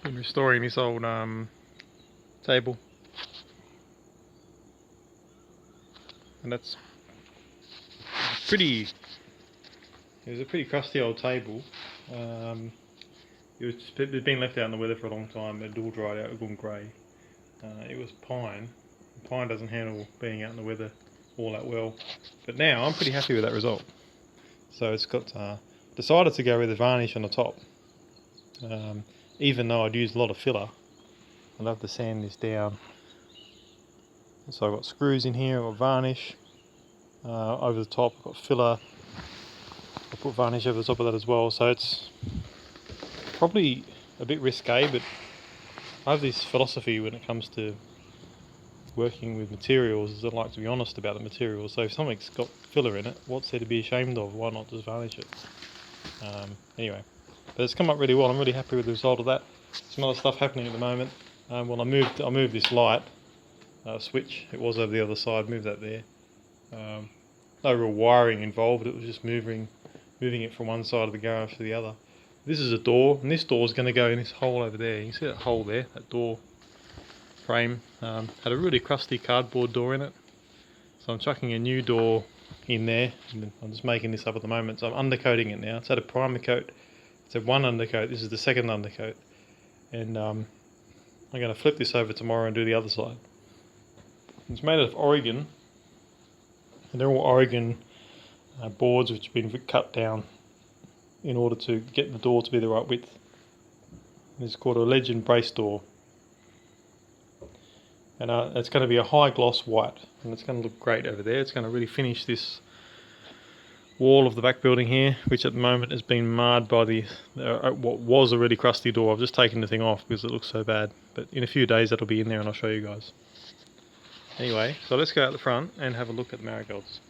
Been restoring this old table, and that's pretty. It was a pretty crusty old table. It had been left out in the weather for a long time. It had all dried out, it had gone grey. It was pine. Pine doesn't handle being out in the weather all that well. But now I'm pretty happy with that result. So it's got decided to go with the varnish on the top. Even though I'd used a lot of filler, I love to sand this down. So I've got screws in here, I've got varnish over the top, I've got filler. I put varnish over the top of that as well, so it's probably a bit risque, but I have this philosophy when it comes to working with materials, is I like to be honest about the material. So if something's got filler in it, what's there to be ashamed of? Why not just varnish it? Anyway, but it's come up really well. I'm really happy with the result of that. Some other stuff happening at the moment. Well, I moved this light switch. It was over the other side. Moved that there. No real wiring involved. It was just moving it from one side of the garage to the other. This is a door, and this door is going to go in this hole over there. You can see that hole there, that door frame. Had a really crusty cardboard door in it, so I'm chucking a new door in there. And I'm just making this up at the moment, so I'm undercoating it now. It's had a primer coat. It's had one undercoat. This is the second undercoat, and I'm going to flip this over tomorrow and do the other side. It's made out of Oregon, and they're all Oregon boards which have been cut down in order to get the door to be the right width. It's called a Legend brace door, and it's going to be a high gloss white, and it's going to look great over there. It's going to really finish this wall of the back building here, which at the moment has been marred by the what was a really crusty door. I've just taken the thing off because it looks so bad, but in a few days that'll be in there and I'll show you guys. Anyway, so let's go out the front and have a look at the Marigolds.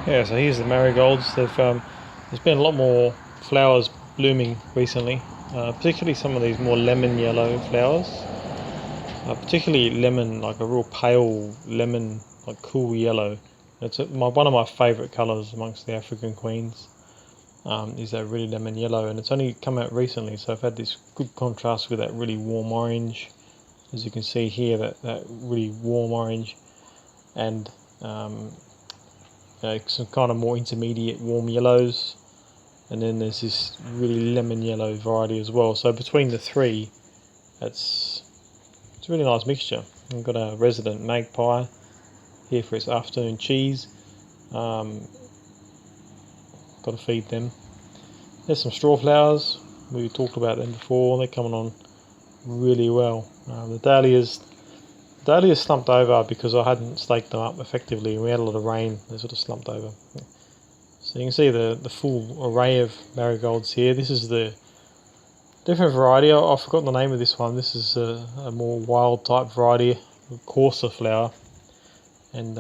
Yeah, so here's the Marigolds. There's been a lot more flowers blooming recently, particularly some of these more lemon yellow flowers. Particularly lemon, like a real pale lemon, like cool yellow. It's one of my favourite colours amongst the African queens. Is that really lemon yellow, and it's only come out recently, so I've had this good contrast with that really warm orange. As you can see here, that really warm orange, and some kind of more intermediate warm yellows, and then there's this really lemon yellow variety as well. So between the three, it's a really nice mixture. We've got a resident magpie here for its afternoon cheese. Got to feed them. There's some straw flowers. We talked about them before. They're coming on really well. The dahlias slumped over because I hadn't staked them up effectively. We had a lot of rain. They sort of slumped over. So you can see the full array of marigolds here. This is the different variety. I've forgotten the name of this one. This is a more wild type variety, a coarser flower, and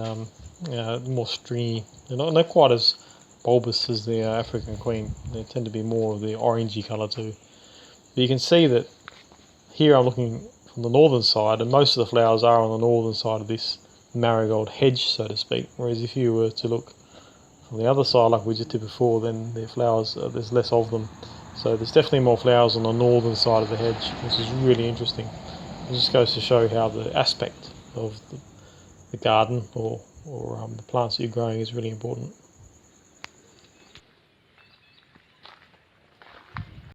more stringy. They're not quite as bulbous as the African queen. They tend to be more of the orangey colour too. But you can see that here I'm looking from the northern side, and most of the flowers are on the northern side of this marigold hedge, so to speak. Whereas if you were to look from the other side, like we just did before, then the flowers, there's less of them. So there's definitely more flowers on the northern side of the hedge, which is really interesting. It just goes to show how the aspect of the garden or the plants that you're growing is really important.